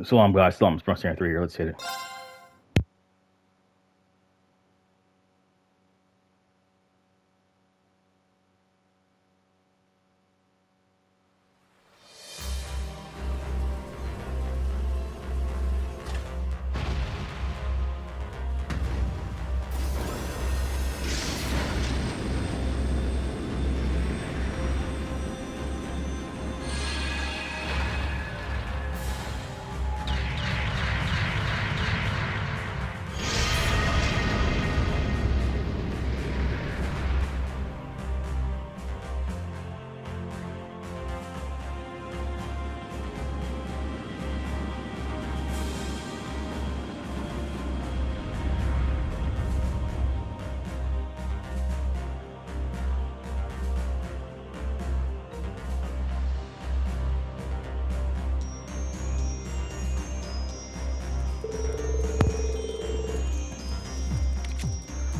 So I'm guys, slumps, Master 3 here. Let's hit it.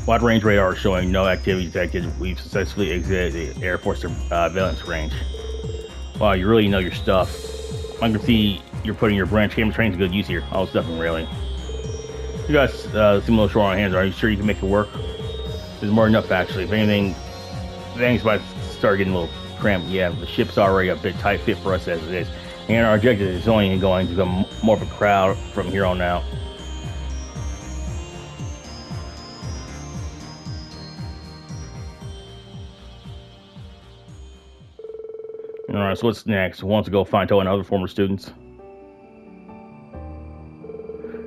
Wide range radar is showing no activity detected. We've successfully exited the Air Force surveillance range. Wow, you really know your stuff. I can see you're putting your branch camera training to good use here. Oh, it's nothing really. You guys seem a little short on hands. Are you sure you can make it work? There's more than enough, actually. If anything, things might start getting a little cramped. Yeah, the ship's already a bit tight fit for us as it is. And our objective is only going to become more of a crowd from here on out. Alright, so what's next? Want to go find Toa and other former students?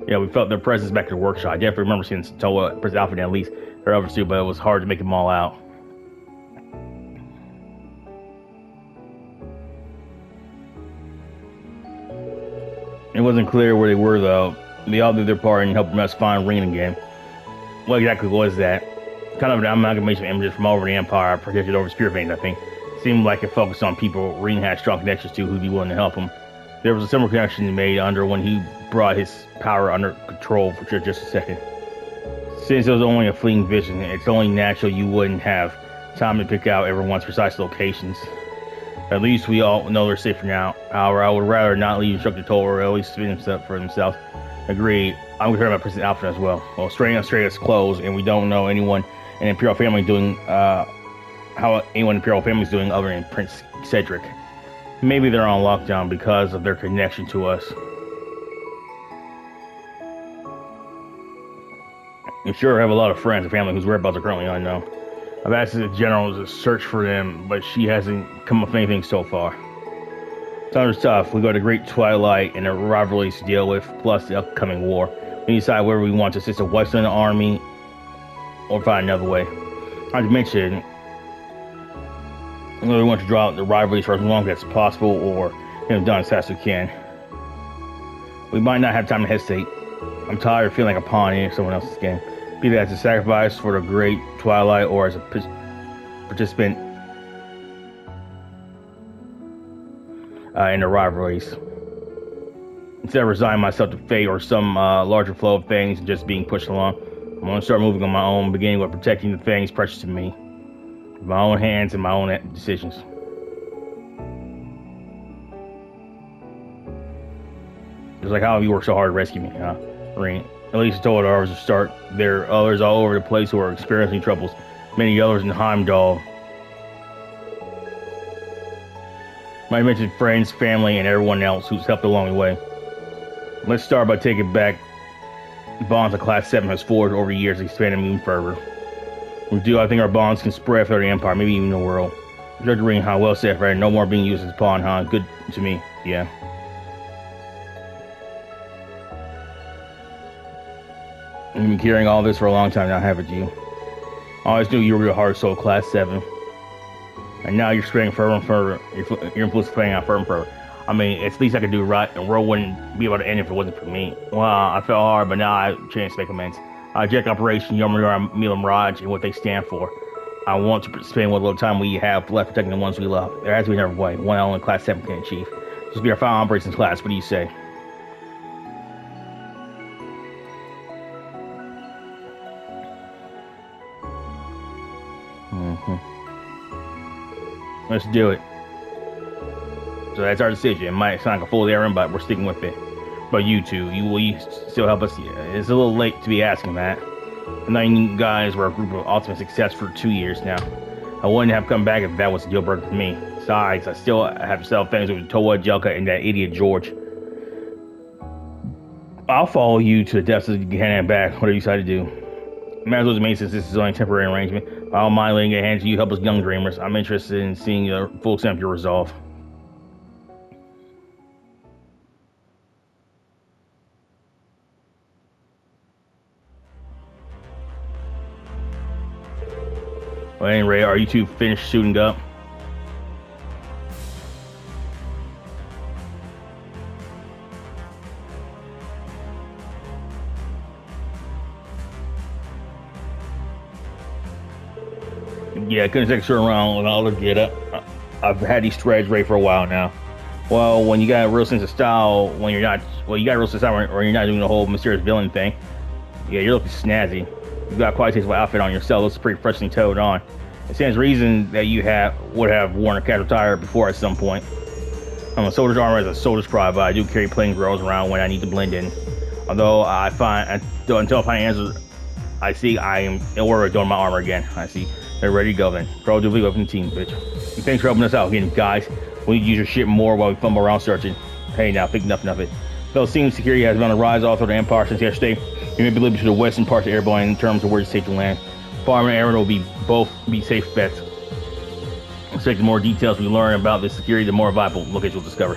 Yeah, we felt their presence back at the workshop. I definitely remember seeing Toa, Prince Alfred, and at least their other two, but it was hard to make them all out. It wasn't clear where they were, though. They all did their part in helping us find Rean again. What exactly was that? Kind of an amalgamation of images from all over the Empire, projected over spirit veins, I think. Seemed like it focused on people Rean had strong connections to who'd be willing to help him. There was a similar connection he made under when he brought his power under control for just a second. Since it was only a fleeting vision, it's only natural you wouldn't have time to pick out everyone's precise locations. At least we all know they're safe for now. However, I would rather not leave Instructor Toll or at least spin himself for themselves. Agreed. I'm concerned about Prince Alfred as well. Well, straight is closed, and we don't know anyone in the Imperial family doing how anyone in the Imperial family is doing other than Prince Cedric. Maybe they're on lockdown because of their connection to us. I'm sure I have a lot of friends and family whose whereabouts are currently unknown. I've asked the general to search for them, but she hasn't come up with anything so far. Times are tough. We got a great twilight and a rivalries to deal with, plus the upcoming war. We decide whether we want to assist the Western Army or find another way. Not to mention, we want to draw out the rivalries for as long as possible or get them done as fast as we can. We might not have time to hesitate. I'm tired of feeling like a pawn in someone else's game. Be that as a sacrifice for the great twilight or as a participant in the rivalries. Instead of resigning myself to fate or some larger flow of things and just being pushed along, I'm going to start moving on my own, beginning with protecting the things precious to me. With my own hands and my own decisions. It's like how you work so hard to rescue me, huh? Rean. At least told ours to start. There are others all over the place who are experiencing troubles. Many others in Heimdall. Might mention friends, family, and everyone else who's helped along the way. Let's start by taking back bonds that Class 7 has forged over the years, expanding even further. We do, I think our bonds can spread through the Empire, maybe even the world. Judge Rean, huh? Well said, right? No more being used as a pawn, huh? Good to me, yeah. You've been carrying all this for a long time now, haven't you? I always knew you were a heart soul, Class 7. And now you're spreading further and further. Your influence is spreading out further and further. I mean, it's the least I could do right, and the world wouldn't be able to end if it wasn't for me. Well, I felt hard, but now I have a chance to make amends. Jack Operation Yomurar Milam Raj and what they stand for. I want to spend what little time we have left protecting the ones we love. There has to be another way, one only Class 7 can achieve. This will be our final operations class. What do you say? Let's do it. So that's our decision. It might sound like a fool's errand, but we're sticking with it. But you two, will you still help us? It's a little late to be asking that. I know you guys were a group of ultimate success for 2 years now. I wouldn't have come back if that was a deal breaker for me. Besides, I still have to settle things with Toa, Jelka, and that idiot George. I'll follow you to the depths of the hand back, whatever you decide to do. Might as well just make since this is only a temporary arrangement. I don't mind letting it hand to you, help us young dreamers. I'm interested in seeing the full extent of your resolve. Well, anyway, are you two finished suiting up? Yeah, couldn't take a turn around and I'll get up. I've had these threads ready for a while now. Well, when you got a real sense of style, when you're not, you got a real sense of style when you're not doing the whole mysterious villain thing. Yeah, you're looking snazzy. You got quite a tasteful outfit on yourself. Looks pretty freshly towed on. It stands reason that you would have worn a casual attire before at some point. I'm a soldier's armor as a soldier's pride, but I do carry plain girls around when I need to blend in. Although until I find answers, I see I am in order of doing my armor again. I see. They're ready to go then. Pro duly open the team, bitch. Thanks for helping us out again, guys. We need to use your shit more while we fumble around searching. Hey now, think nothing of it. Though it seems security has been on the rise all through the Empire since yesterday, you may be limited to the western parts of Airborne in terms of where it's safe to land. Farm and Aaron will both be safe bets. The more details we learn about the security, the more viable locations we'll discover.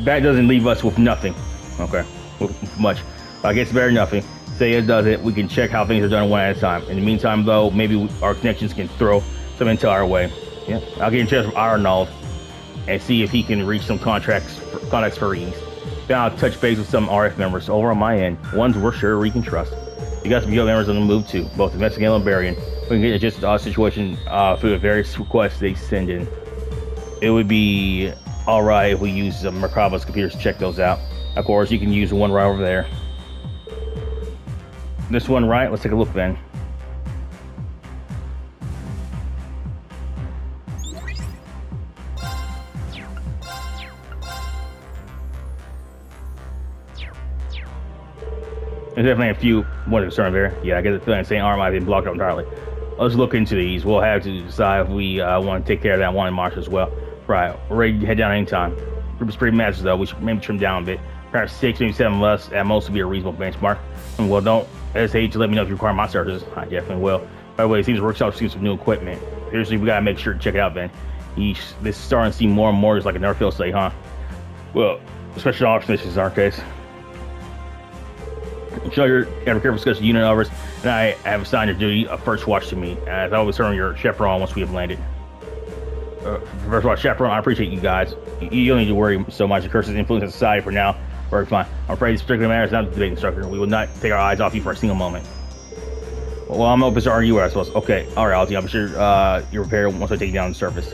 That doesn't leave us with nothing. Okay, with much. I guess better than nothing. Say it does it, we can check how things are done one at a time. In the meantime, though, maybe our connections can throw some intel our way. Yeah, I'll get in touch with Arnold and see if he can reach some contacts for ease. Then I'll touch base with some RF members over on my end, ones we're sure we can trust. You got some other members on the move too, both investigating and Barbarian. We can get just the situation through the various requests they send in. It would be alright if we use Merkava's computers to check those out. Of course, you can use the one right over there. This one, right? Let's take a look then. There's definitely a few more concerned there. Yeah, I get the feeling the same arm might have been blocked up entirely. Let's look into these. We'll have to decide if we want to take care of that one in March as well. Right, we're ready to head down anytime. Group is pretty massive though. We should maybe trim down a bit. Perhaps 6, maybe 7 of us at most would be a reasonable benchmark. And well, don't hesitate to let me know if you require my services. I definitely will. By the way, it seems the workshop's seen some new equipment. Seriously, we gotta make sure to check it out, Ben. This is starting to seem more and more just like a Nerf state, huh? Well, special ops missions in our case. Show your have a careful discussion unit of ours, and I have assigned your duty of first watch to me, as I will return your chaperone once we have landed. First watch chaperone, I appreciate you guys. You don't need to worry so much. The curse's influence in society for now. We're fine. I'm afraid this particular matter is not the debate instructor. We will not take our eyes off you for a single moment. Well, I'm open to argue, I suppose. Okay, all right, Alti. I'm sure you're prepared once I take you down the surface.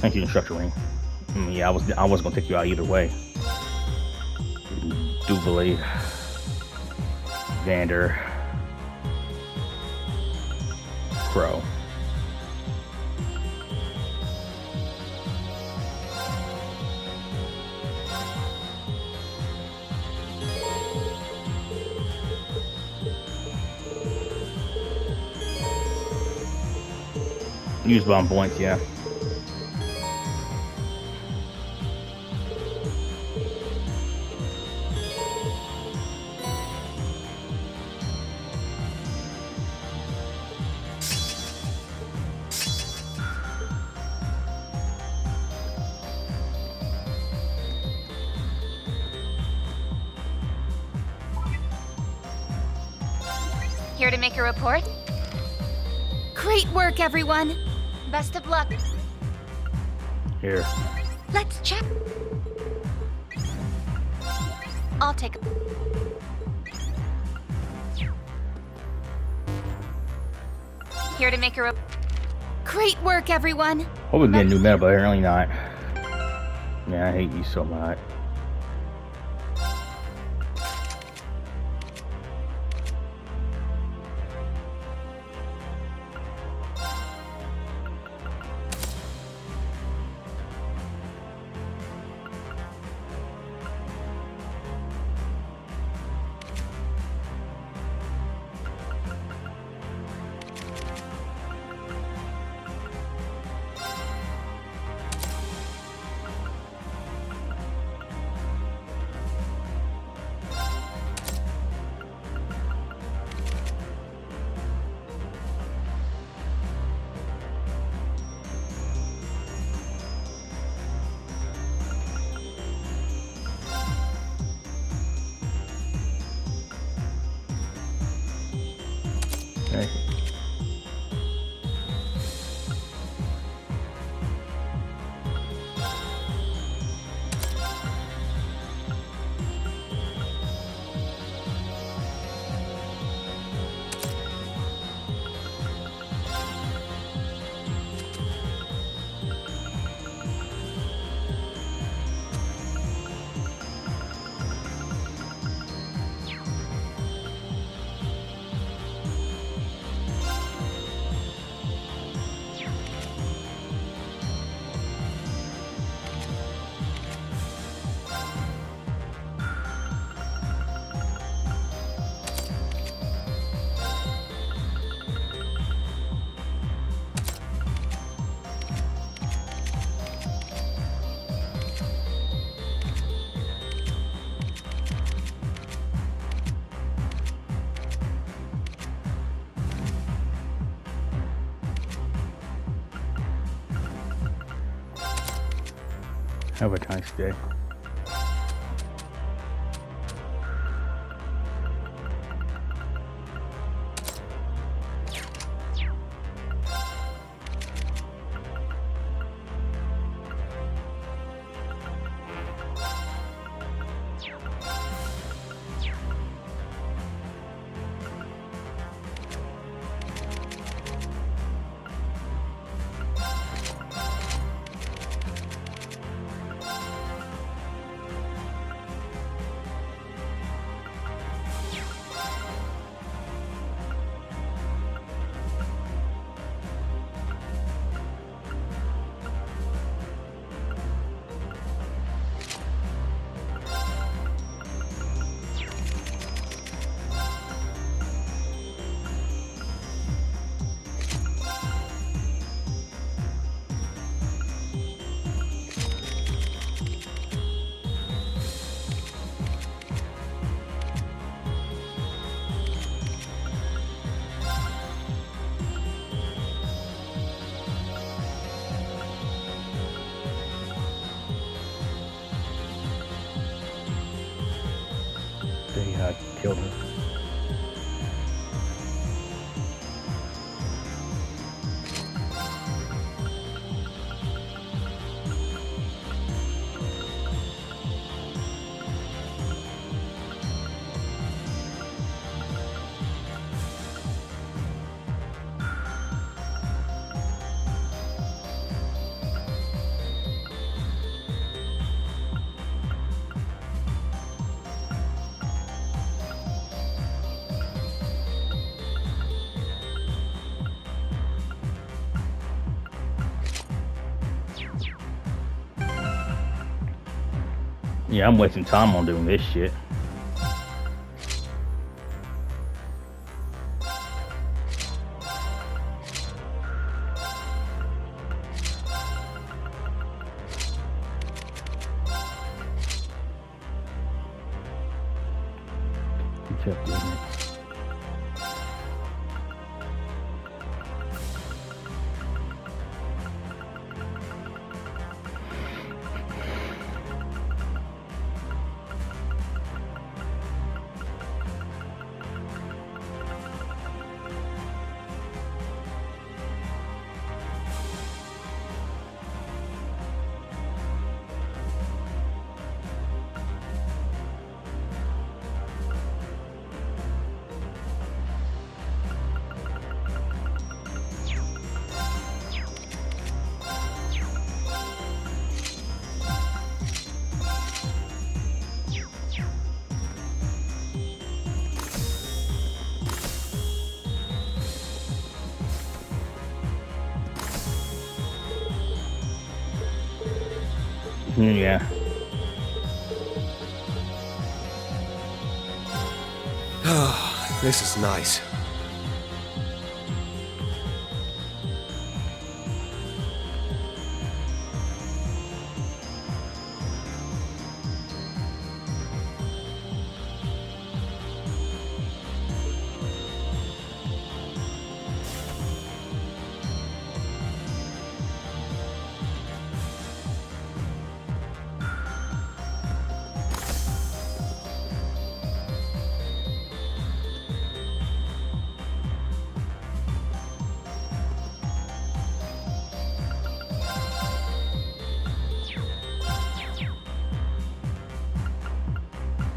Thank you, Instructor Ring. Yeah, I wasn't gonna take you out either way. Do believe. Vander. Crow. Use bomb points, yeah. Here to make a report? Great work, everyone! Best of luck. Here. Let's check. I'll take a... Here to make a Great work, everyone! Hope we get a new meta, but apparently not. Man, I hate you so much. Okay. Have a nice day. They killed her. Yeah, I'm wasting time on doing this shit. Check this out. Yeah. This is nice.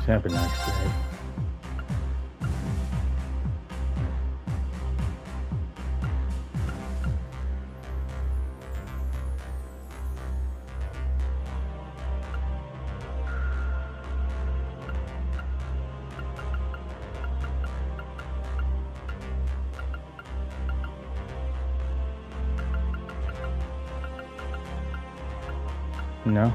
Have a nice day. No.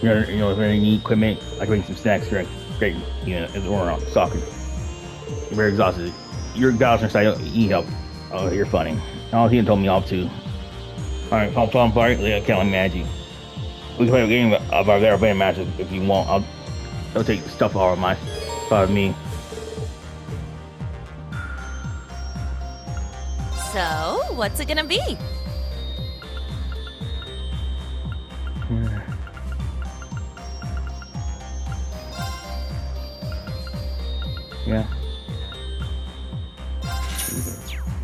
You know, if any need equipment, I can bring some snacks for great, you know, or soccer. You're very exhausted. You're exhausted, so I need help. Oh, you're funny. Oh, he told me off too. Alright, falcom fight, I can't imagine. We can play a game of our there band matches if you want. I'll take stuff out of me. So, what's it gonna be? Yeah.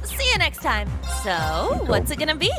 See you next time. So, what's it gonna be?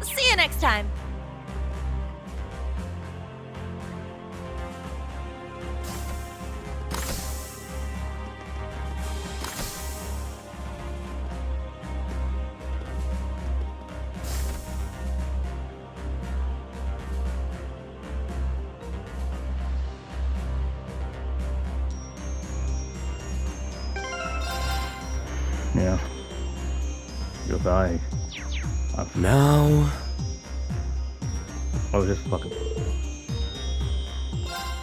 See you next time. Yeah. Goodbye. Now. Oh, just fucking.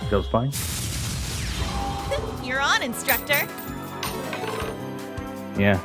Feels fine. You're on, instructor. Yeah.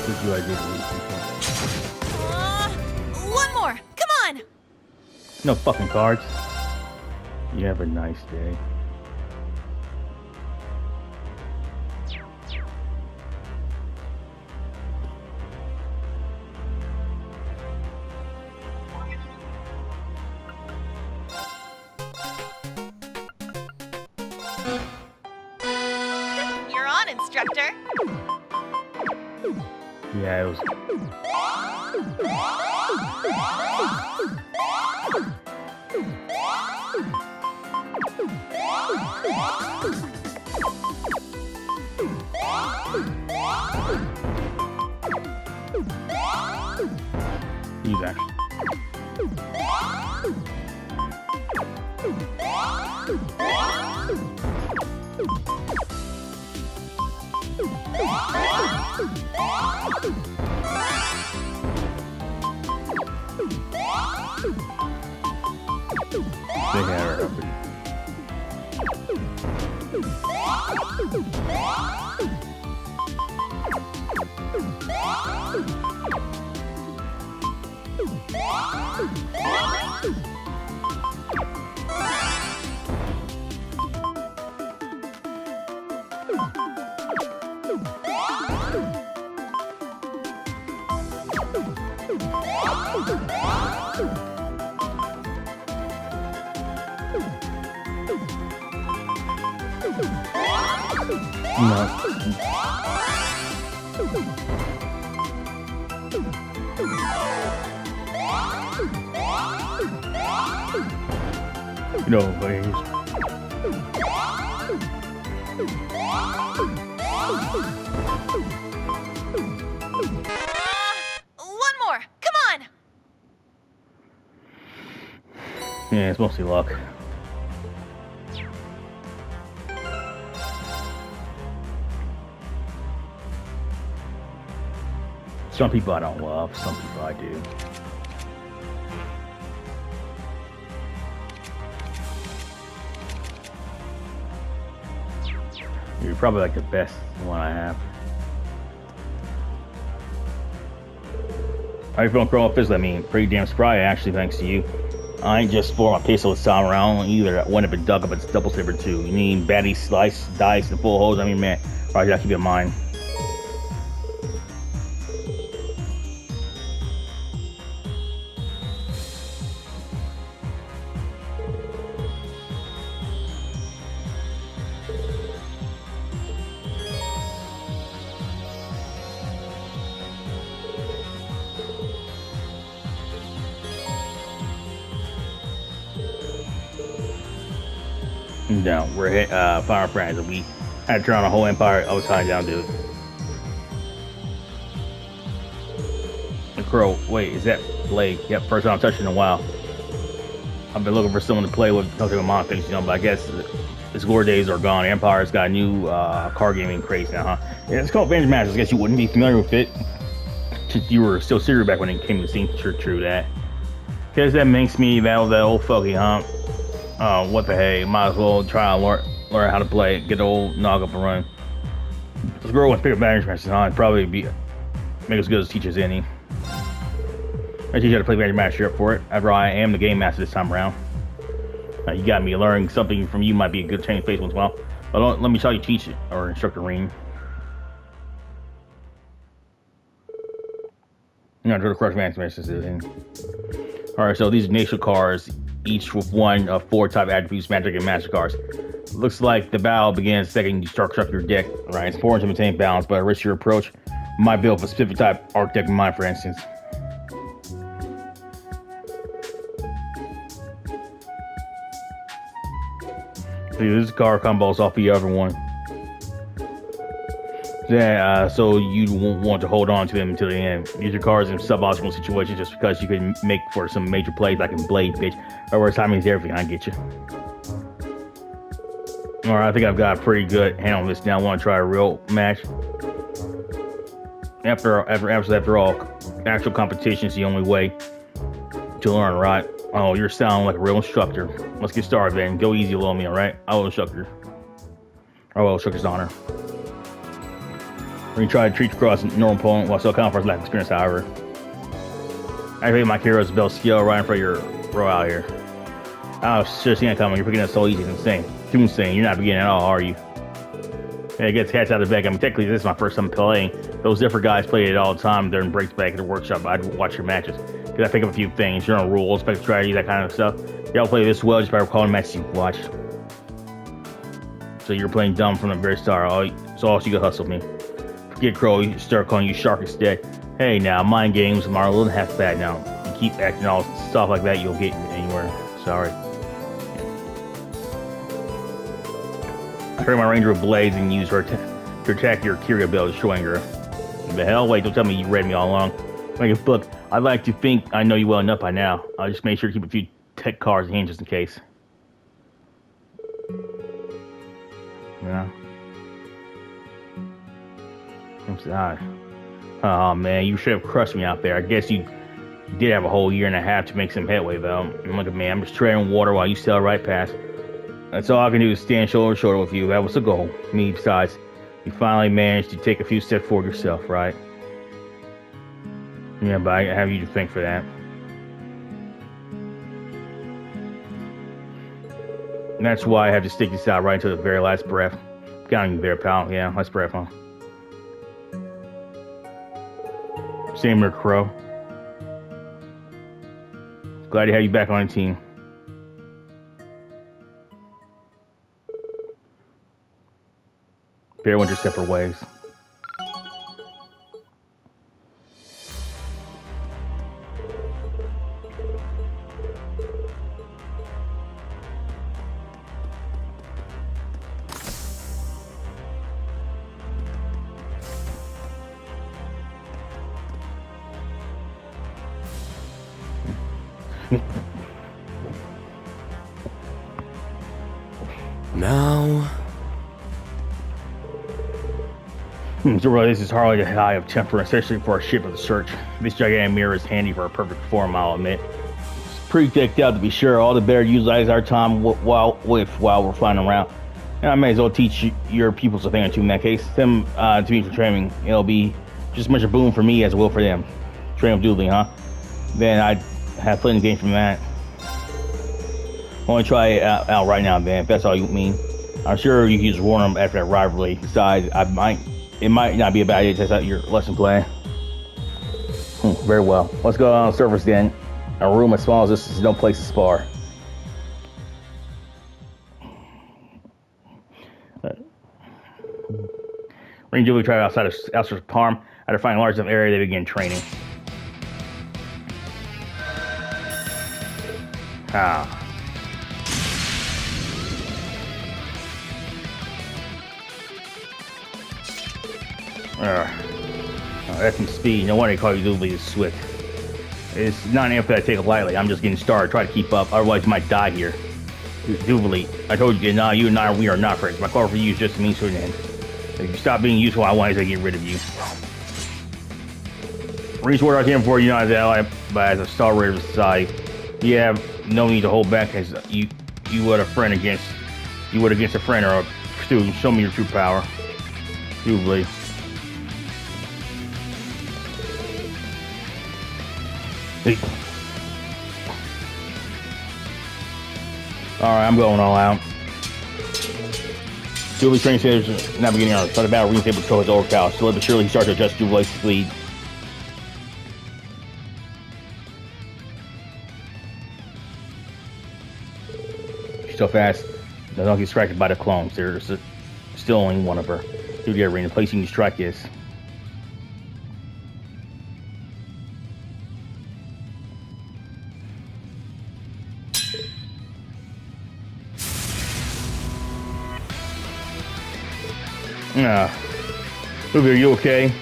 What do I do? No fucking cards. You have a nice day. You're on, instructor. Yeah, it was. Use action. They had her up. No ways. One more. Come on. Yeah, it's mostly luck. Some people I don't love, some people I do. You're probably like the best one I have. How you feeling, Crow? Physically, I mean, pretty damn spry, actually, thanks to you. I ain't just for my peso this time around either. One if it dug up, it's double saber too. You need baddie, slice, dice, and full hose. I mean, man, probably gotta keep it in mind. Down. We're fire friends, and we had to turn on a whole empire. I was tying down, dude. The Crow, wait, is that Blade? Yep, first time I'm touching in a while. I've been looking for someone to play with, something with my things, you know, but I guess its glory days are gone. Empire's got a new card gaming craze now, huh? Yeah, it's called Advantage Matches. I guess you wouldn't be familiar with it. You were still serious back when it came to the scene. Sure, true that. Guess that makes me that old fucky, huh? What the hey, might as well try and learn how to play it, get the old nog up and run. This girl wants to pick up Advantage Matches, huh? It'd probably make as good as teachers any. I teach you how to play Advantage Match, you're up for it. After all, I am the game master this time around. You got me. Learning something from you might be a good change of pace once in a while. But let me tell you, teach it, or instructor Rean. I'm gonna go to crush Advantage Matches. Alright, so these are Nation cards, each with one of 4 type attributes, magic and master cards. Looks like the battle begins the second you start constructing your deck. Right, it's important to maintain balance, but at risk your approach might build a specific type arc deck in mind, for instance. So this card combos off the other one. Yeah, so you won't want to hold on to them until the end. Use your cards in suboptimal situations just because you can make for some major plays like in Blade, bitch. Otherwise, timing is everything. I get you. Alright, I think I've got a pretty good handle on this now. I want to try a real match. After all, actual competition is the only way to learn, right? Oh, you're sounding like a real instructor. Let's get started, then. Go easy below me, alright? I will instructor. I will instructor's honor. We're gonna try to treat you across a normal opponent while still accounting for his lack of experience, however. Activate my hero's belt skill right in front of your bro out here. Oh, seriously, not coming. You're picking up so easy. It's insane. Too insane. You're not beginning at all, are you? Yeah, it gets cats out of the bag. I mean, technically, this is my first time playing. Those different guys play it all the time during breaks back at the workshop. I'd watch your matches. Because I pick up a few things, your own rules, spec strategy, that kind of stuff. Y'all play this well just by recalling matches you've watched. So you're playing dumb from the very start. So you can hustle me. Forget Crow, you start calling you Shark instead. Hey, now, mind games are a little half bad now. You keep acting all stuff like that, you'll get anywhere. Sorry. I turn my Ranger with blades and use her to attack your Kyria Bell, destroying her. The hell? Wait, don't tell me you read me all along. Like a book, I'd like to think I know you well enough by now. I'll just make sure to keep a few tech cards in hand just in case. Yeah. I'm sorry. Oh man, you should have crushed me out there. I guess you did have a whole year and a half to make some headway though. And look at me, I'm just treading water while you sail right past. That's all I can do is stand shoulder to shoulder with you. That was the goal. Me, besides, you finally managed to take a few steps forward yourself, right? Yeah, but I have you to thank for that. And that's why I have to stick this out right until the very last breath. Got you there, pal. Yeah, last breath, huh? Same here, Crow. Glad to have you back on the team. Bear went your separate ways. Now... So really, this is hardly a high of temper, especially for a ship of the search. This gigantic mirror is handy for a perfect form, I'll admit. It's pretty decked out to be sure. All the better utilize our time while we're flying around. And I may as well teach your pupils a thing or two in that case. Them to me for training. It'll be just as much a boon for me as it will for them. Train them duly, huh? Then I'd have plenty to gain from that. Only try it out right now, Ben, if that's all you mean. I'm sure you can just warn them after that rivalry. Besides, it might not be a bad idea to test out your lesson plan. Very well. Let's go on the surface then. A room as small as this is no place to spar. Rean Schwarzer tried outside of Master-Pom. After finding a large enough area, they began training. That's some speed. No wonder they call you Doobly Swift. It's not an effort I take it lightly. I'm just getting started. Try to keep up, otherwise you might die here. Doobly, I told you, nah, you and I, we are not friends. My call for you is just a means to an end. If you stop being useful, I want to get rid of you. Rean Schwarzer, I came for you not as an ally, but as a stalwart of society. You have no need to hold back, as you would a friend against a friend or a student. Show me your true power. Doobly. Hey. Alright, I'm going all out. Doobly training stages not beginning on. Start the battle, Rean's able to control his overpower. Slowly but surely he starts to adjust Doobly's speed. She's so fast, they don't get distracted by the clones. There's still only one of her. Dude, yeah, Rean, the place you can strike is. Ruby, are you okay?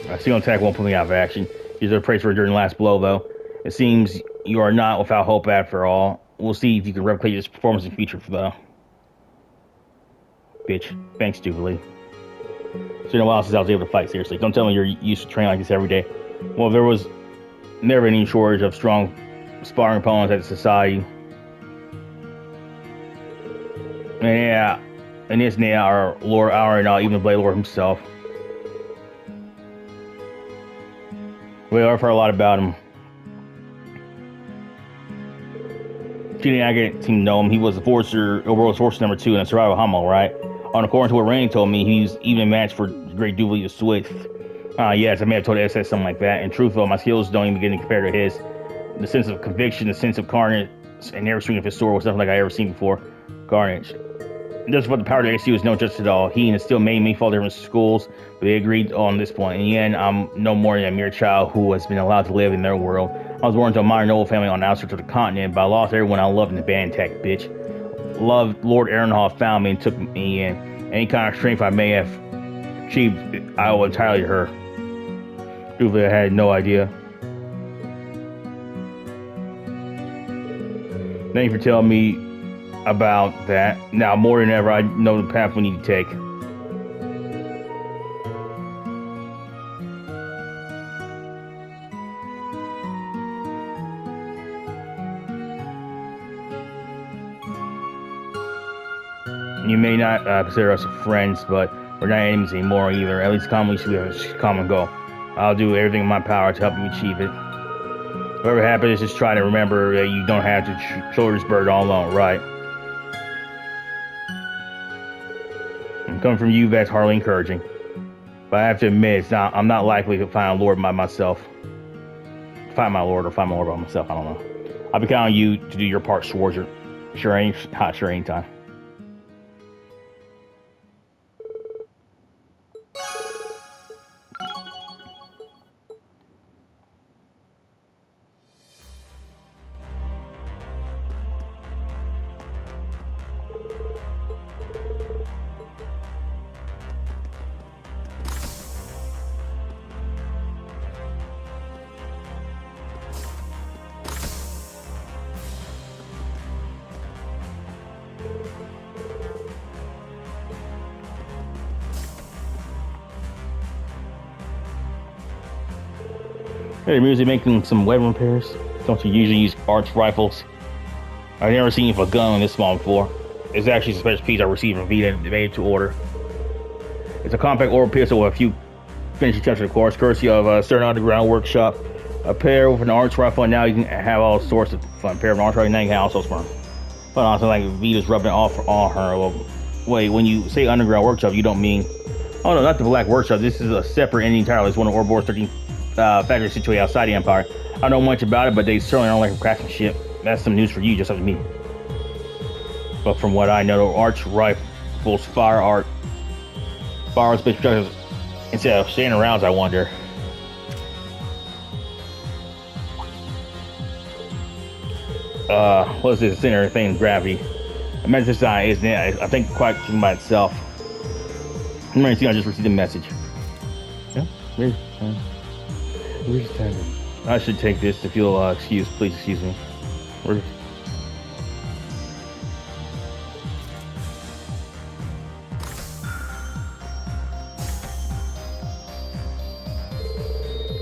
I see on attack won't put me out of action. Use a praise for during the last blow, though. It seems you are not without hope after all. We'll see if you can replicate this performance in future, though. Bitch. Thanks, Jubilee. It's been a while since I was able to fight, seriously. Don't tell me you're used to training like this every day. Well, there was never any shortage of strong sparring opponents at the society. And yeah, and this now our Lord Hour and even the Blade Lord himself. Well, I've heard a lot about him. She didn't seem to know him. He was the overall Forcer number 2 in a survival Hummel, right? On according to what Rain told me, he's even a match for Great Dooley the Swift. Yes, I may have told SS something like that. In truth, though, my skills don't even get compared to his. The sense of conviction, the sense of carnage, and every swing of his sword was nothing like I ever seen before. Carnage. Just what the power to XC was no just at all. He and it still made me fall different schools, but they agreed on this point. In the end, I'm no more than a mere child who has been allowed to live in their world. I was born into a modern noble family on the outskirts of the continent, but I lost everyone I loved in the band tech, bitch. Lord Ehrenhoff found me and took me in. Any kind of strength I may have achieved, I owe entirely to her. Truthfully, I had no idea. Thank you for telling me about that. Now, more than ever, I know the path we need to take. You may not consider us friends, but we're not enemies anymore either. At least commonly we have a common goal. I'll do everything in my power to help you achieve it. Whatever happens, just try to remember that you don't have to shoulder this burden all alone, right? And coming from you, that's hardly encouraging. But I have to admit, I'm not likely to find a Lord by myself. Find my Lord by myself, I don't know. I'll be counting on you to do your part, Schwarzer. Sure, anytime. Hey, music making some weapon repairs. Don't you usually use arch rifles? I've never seen you with a gun this small before. It's actually a special piece I received from Vita made to order. It's a compact oral pistol with a few finishing touches, of course, courtesy of a certain underground workshop. A pair with an arch rifle, and now you can have all sorts of fun. A pair of an arch rifle, and now you can also smart. But also, like Vita's rubbing it off on her. Well, wait, when you say underground workshop, you don't mean? Oh no, not the Black Workshop. This is a separate entity entirely. It's one of Ouroboros 13 factories situated outside the Empire. I don't know much about it, but they certainly don't like craftsmanship. That's some news for you, just up to me. But from what I know, arch rifles fire space projectiles instead of standing rounds, I wonder. What is this center thing? Gravity. Immense design, isn't it? I think quite by itself. I'm going to see. I just received a message. Yeah, where's time? I should take this to feel excused. Please excuse me. Where's...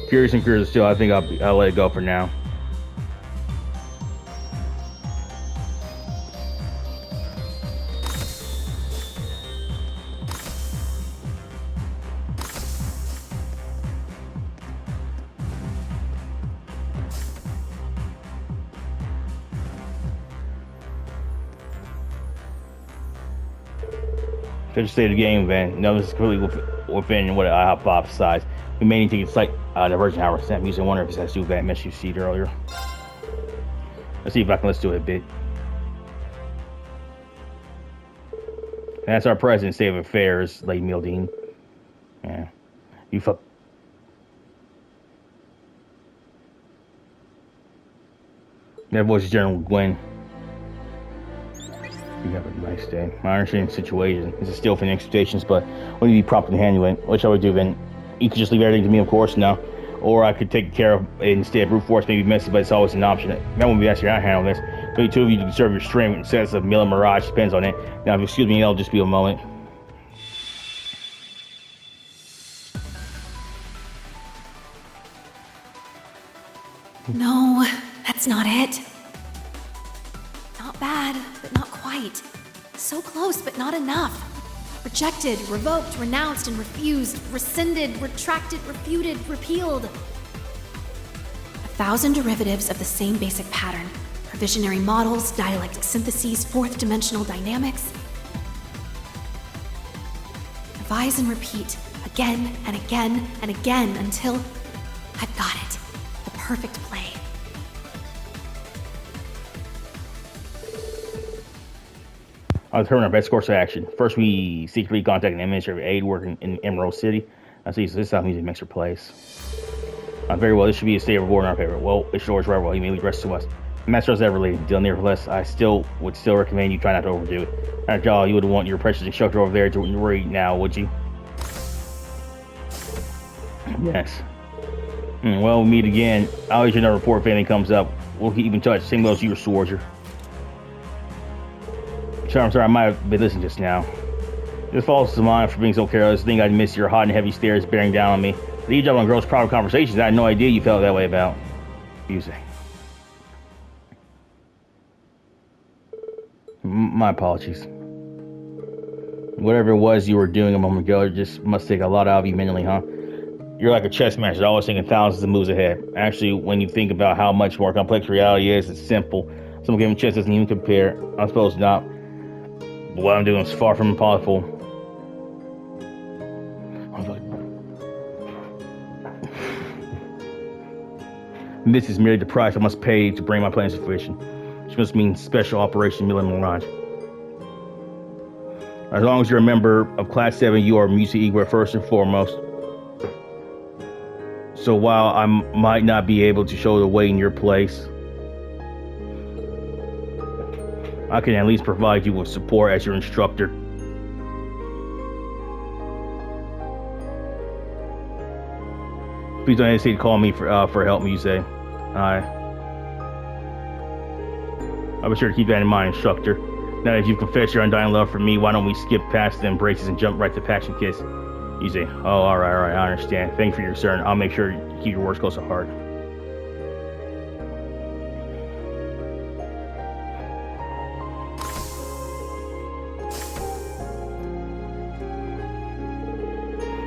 Curious and curious still. I think I'll let it go for now. Such a state of the game, Van. No, this is clearly within what I hypothesized. We may need to get slight diversion hour snap music. I wonder if this has to do with that mess you see earlier. Let's see if I can listen to it a bit. That's our present state of affairs, Lady Mildine. Yeah. You fuck. That voice is General Gwen. You have a nice day. I understand the situation. This is still for the expectations, but we need to be proper to handle it. What shall we do then? You could just leave everything to me, of course, now. Or I could take care of it instead. Brute force may be messy, but it's always an option. That won't be necessary. I handle this. Maybe two of you to conserve your strength and sense of Miller Mirage depends on it. Now, if you excuse me, it'll just be a moment. No, that's not it. Not bad, but not quite. So close, but not enough. Rejected, revoked, renounced, and refused. Rescinded, retracted, refuted, repealed. 1,000 derivatives of the same basic pattern. Visionary models, dialectic syntheses, fourth-dimensional dynamics. Revise and repeat, again and again and again until I've got it. The perfect play. I'll determine our best course of action. First, we secretly contact an administrative aide working in Emerald City. I see, so this is how music makes her place. Very well, this should be a state of reward in our favor. Well, it sure is right. Well, he may leave rest to us. Master is ever leading. Deal nevertheless, I would still recommend you try not to overdo it. After all, you would want your precious instructor over there to worry now, would you? Yes. Well, we'll meet again. I'll let you know report if anything comes up. We'll keep in touch. Same goes to your Schwarzer. I'm sorry, I might have been listening just now. This falls to mind for being so careless. I think I'd miss your hot and heavy stares bearing down on me. The eavesdrop on girls' private conversations I had no idea you felt that way about. Music. My apologies. Whatever it was you were doing a moment ago, it just must take a lot out of you mentally, huh? You're like a chess master, always thinking thousands of moves ahead. Actually, when you think about how much more complex reality is, it's simple. Some game of chess doesn't even compare. I suppose not. But what I'm doing is far from impossible. This is merely the price I must pay to bring my plans to fruition. Which must mean Special Operation Milan Mirage. As long as you're a member of Class 7, you are Musa Igor first and foremost. So while I might not be able to show the way in your place, I can at least provide you with support as your instructor. Please don't hesitate to call me for help, Musa. I'll be sure to keep that in mind, instructor. Now that you've confessed your undying love for me, why don't we skip past the embraces and jump right to passion kiss? You say, oh, all right, I understand. Thank you for your concern. I'll make sure you keep your words close to heart.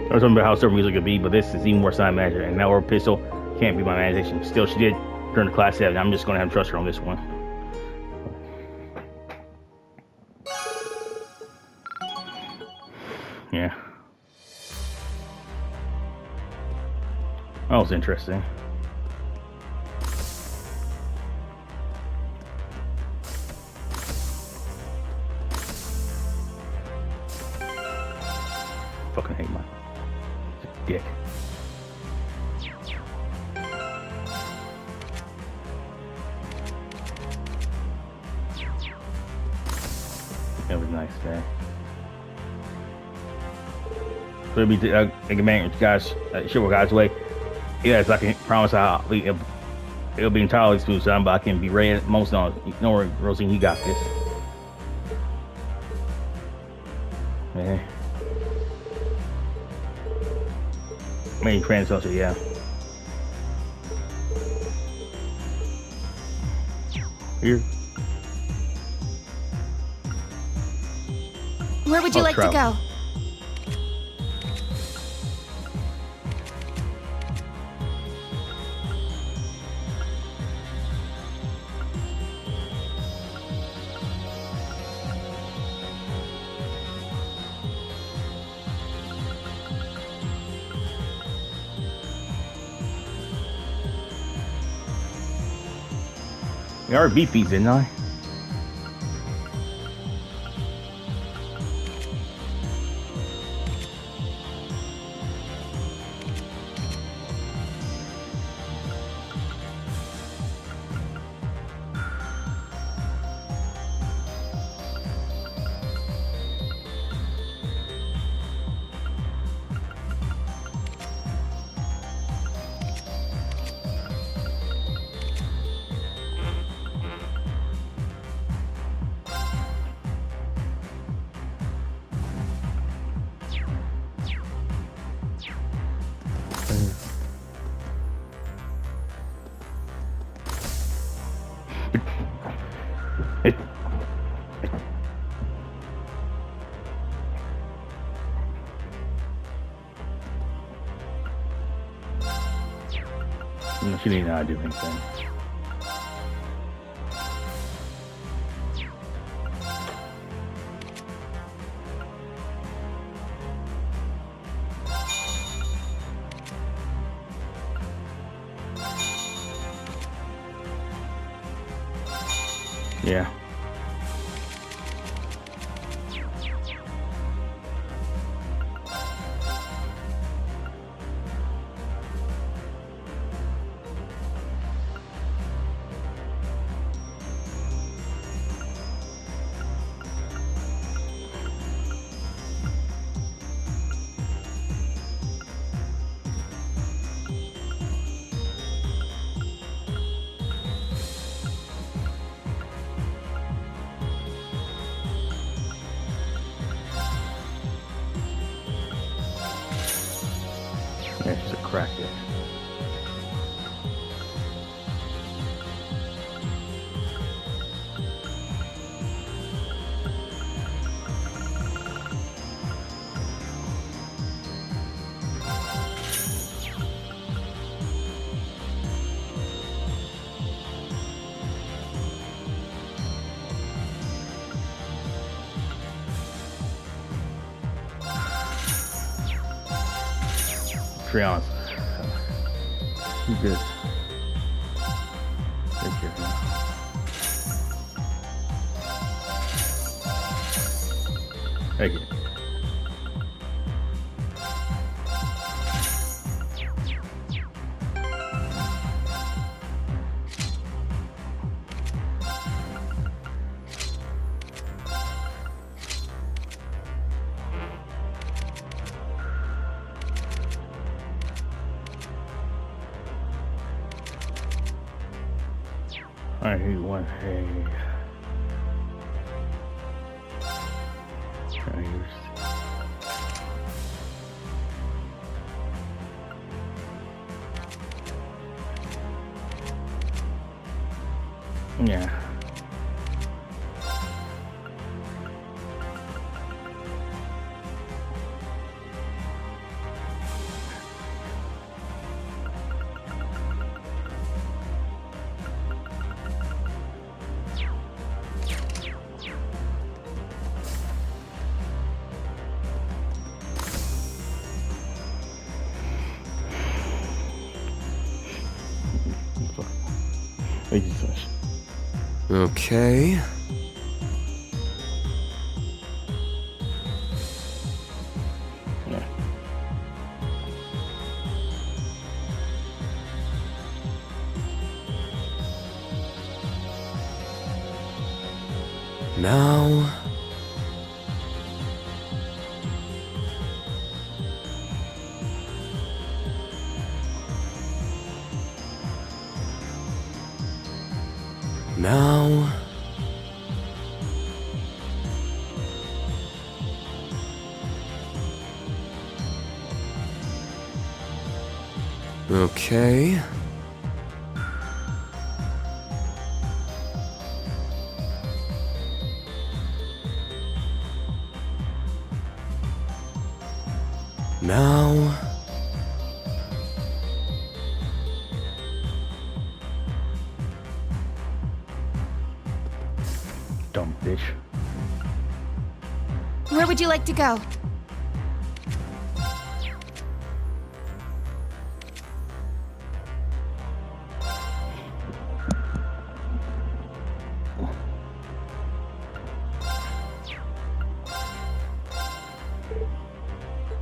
I was talking about how certain music could be, but this is even worse than I imagined. And that orb pistol can't be my imagination. Still, she did turn to Class 7. I'm just going to have to trust her on this one. Yeah. That was interesting. Fucking hate my dick. That was nice there. So it'll be guys, sure guys way. Yes, I can promise it'll be entirely smooth sound, but I can be ready most on. No worry, Rosine, you got this. Yeah. Main transfer, yeah. Here. Where would you like to go? We already beat these, didn't I? She didn't know how to do anything. Yeah. Yeah, she's a crackhead. Treon's. You good. Take care now. Take it. Alright, here you want a yeah. Thank you so much. Okay. Yeah. Now. Now. Okay. Now. Dumb bitch. Where would you like to go?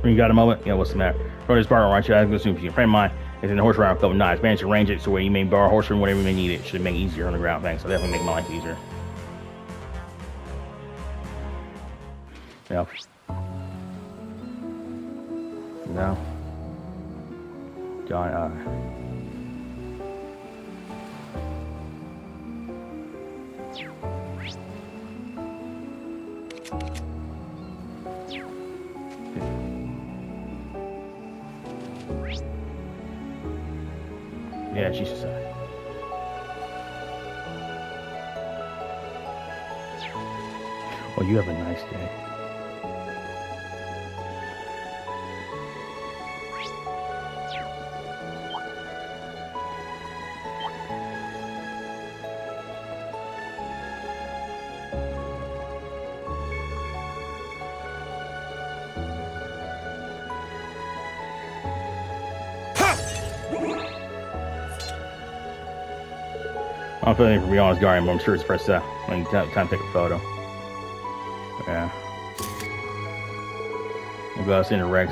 You got a moment? Yeah, what's the matter? Bro, this bar right here, I was gonna assume if you friend of mine is in the horse around a couple nights. Managed to arrange it so where you may borrow a horse or whatever you may need it. Should make it easier on the ground. Thanks. So definitely make my life easier. Yeah. No. John, yeah, she's just well, you have a nice day. I'm feeling for Beyond's Guardian, but I'm sure it's press that when you time to take a photo. Yeah. We'll go out in the Rex.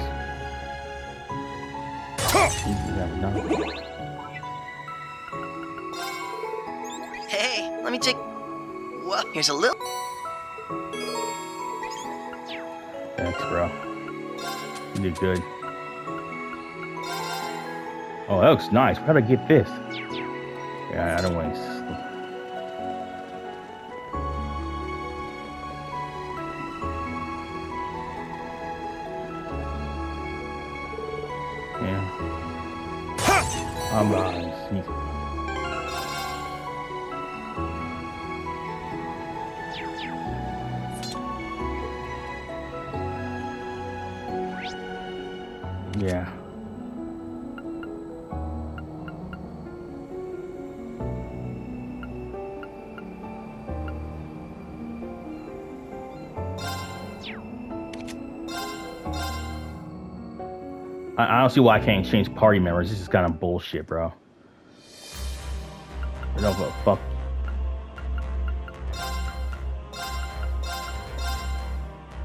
Hey, let me take. Whoa, here's a little. Thanks, bro. You did good. Oh, that looks nice. How'd I get this? Yeah, I don't want to. Yeah. I'm sneak. Yeah. I don't see why I can't change party members. This is kind of bullshit, bro. I don't give a fuck.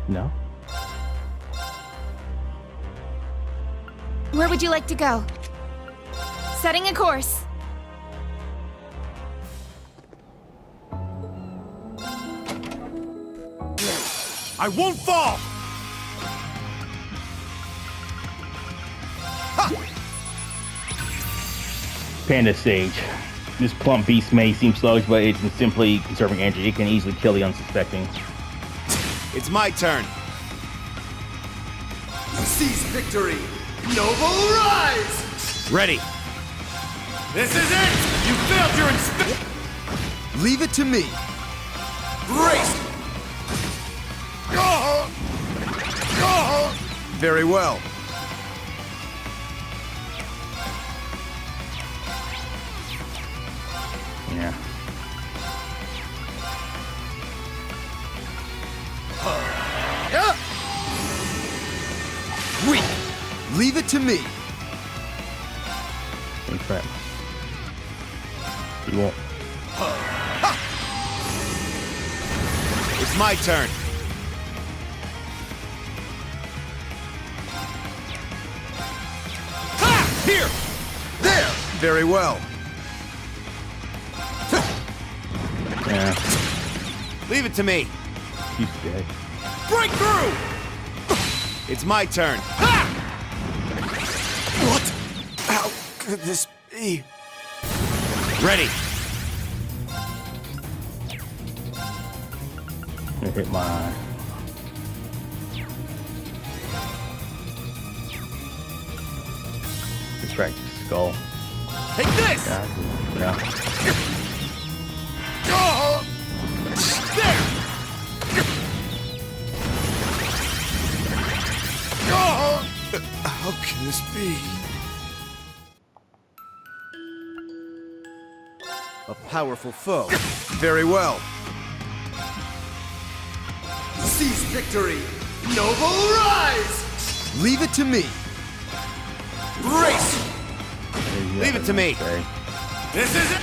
No? Where would you like to go? Setting a course. I won't fall! Panda Sage. This plump beast may seem sluggish, but it's simply conserving energy. It can easily kill the unsuspecting. It's my turn. Seize victory! Noble rise! Ready. This is it! You failed your inspection! Leave it to me. Brace! Very well. Yeah. Weak. Leave it to me. In fact, you won't. It's my turn. Ha! Here! There. Very well. Yeah. Leave it to me. He's dead. Break through! It's my turn. Ha! What? How could this be? Ready. It hit my eye. Distract the skull. Take this! Yeah. Yeah. There! How can this be? A powerful foe. Very well. Seize victory! Noble rise! Leave it to me. Brace! Leave it to me. Okay. This is it!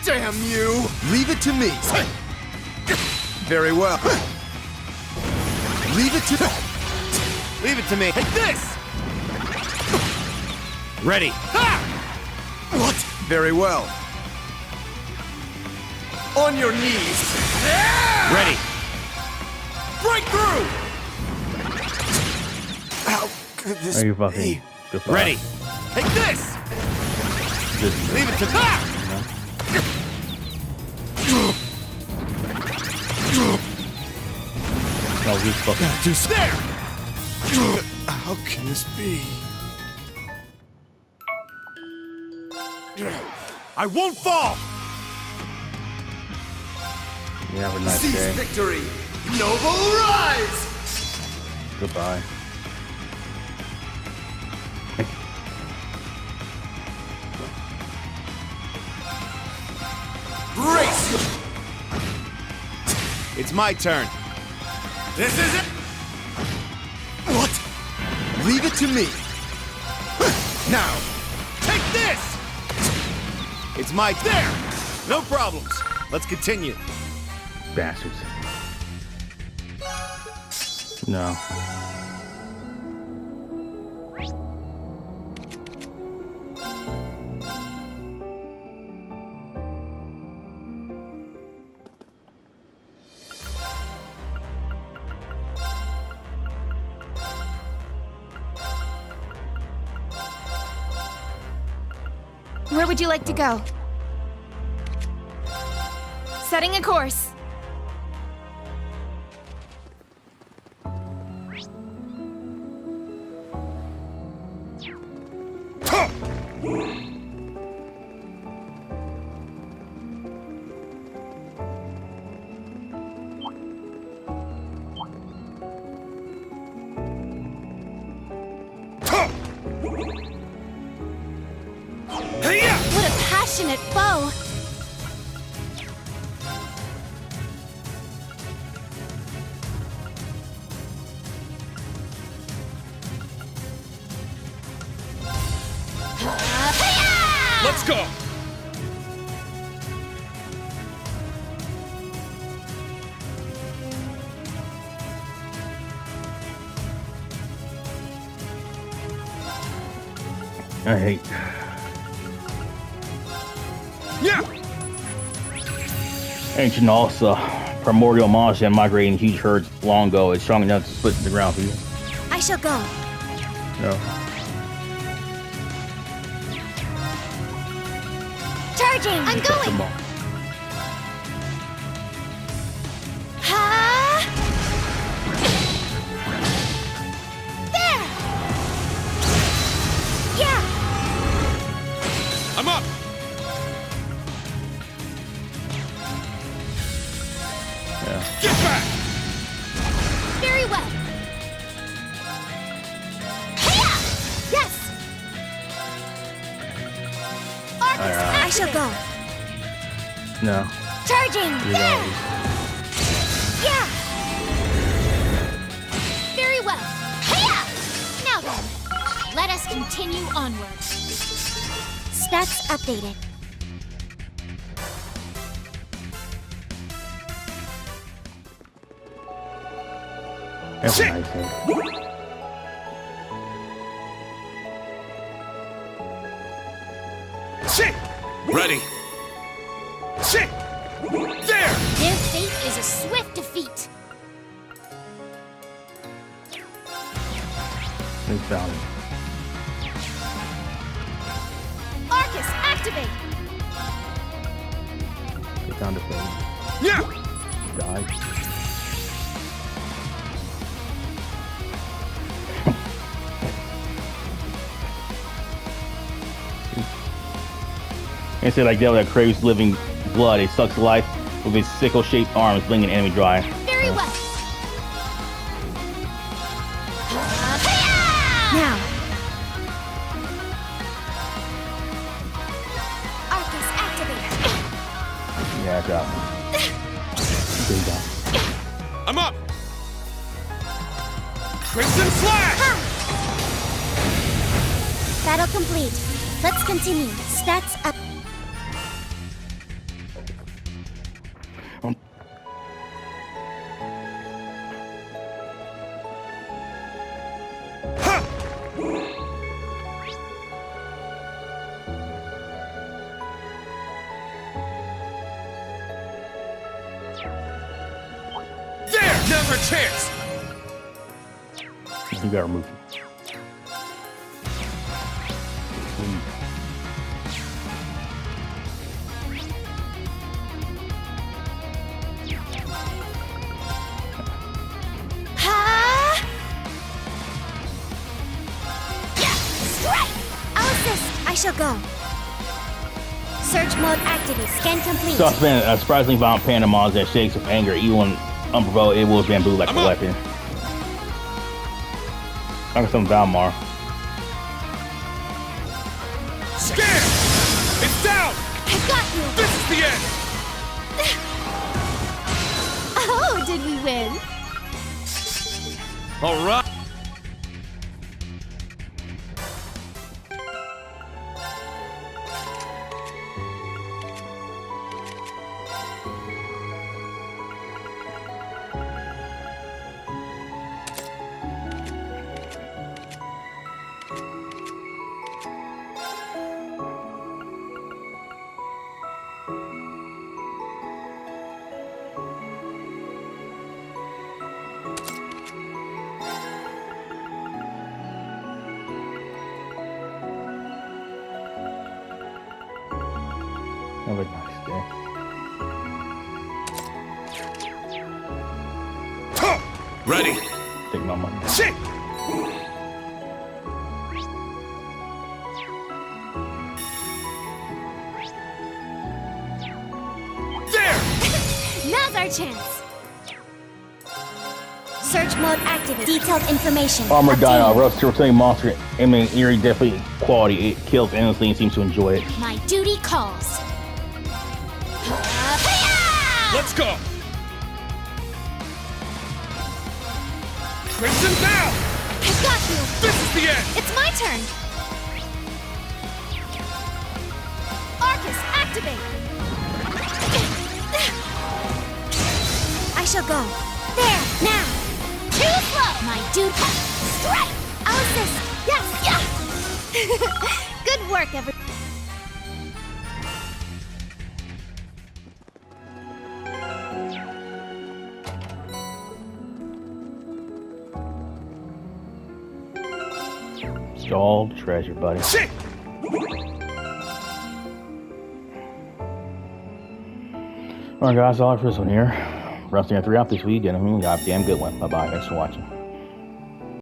Damn you! Leave it to me. Very well. Leave it to me. Leave it to me. Take this! Ready. Ha! What? Very well. On your knees! Ready. Break through! How could this Are you be? fucking goodbye. Ready. Take this! This- Leave it to me. No, he's fucking. Just There! how can this be? I won't fall! You have a nice Seize day. victory! Noble rise! Goodbye. Brace! It's my turn. This is it! What? Leave it to me. Now. Take this! It's my there. No problems. Let's continue. Bastards. No. Where would you like to go? Setting a course. What a passionate foe! Let's go! I hate. Yeah! Ancient Alsa, primordial monster that migrated in huge herds long ago, is strong enough to split the ground for you. I shall go. No. Charging! I'm going! Come on. Ha! There! Yeah! I'm up! Yeah. Get back! Very well. Hiya! Yes! Arcus, I shall go. No. Charging! You There! know. Yeah! Very well. Hiya! Now then, let us continue onward. Stats updated. That's Shit. a nice thing. Shit! Ready! Shit! There! Their fate is a swift defeat. We found it. Arcus, activate! We found it for you. Yeah! Die. And say like devil that craves living blood, it sucks life with its sickle-shaped arms, blinking enemy dry. Very well. Now. Arcus, activate. Yeah, I got me. There you go. I'm up! Crimson Slash! Battle complete. Let's continue. Stats up. There! Now's our chance! You gotta remove him. Ha! Yeah! Strike! I'll assist. I shall go. Search mode activate. Scan complete. So I spent a surprisingly violent Panama's that shakes with anger, evil and unprovoked. It will bamboo like a weapon. Like some Valmar. Scan! It's down! I got you. This is the end! Oh, did we win? Alright! Have a nice day. Ready. Take my money. Shit! There! Now's our chance. Search mode activated. Detailed information. Armor die obtained. off. Rust to retain monster. Aiming eerie, definitely quality. It kills endlessly and seems to enjoy it. My duty calls. Let's go! Crimson now! I've got you. This is the end! It's my turn. Arcus, activate. I shall go. There, now. Too slow. My dude. Strike. I'll assist. Yes, yes. Good work, everyone. Stalled treasure, buddy. Shit! Alright guys, all for this one here. Rusting 3 out this week, and a goddamn good one. Bye bye, thanks for watching.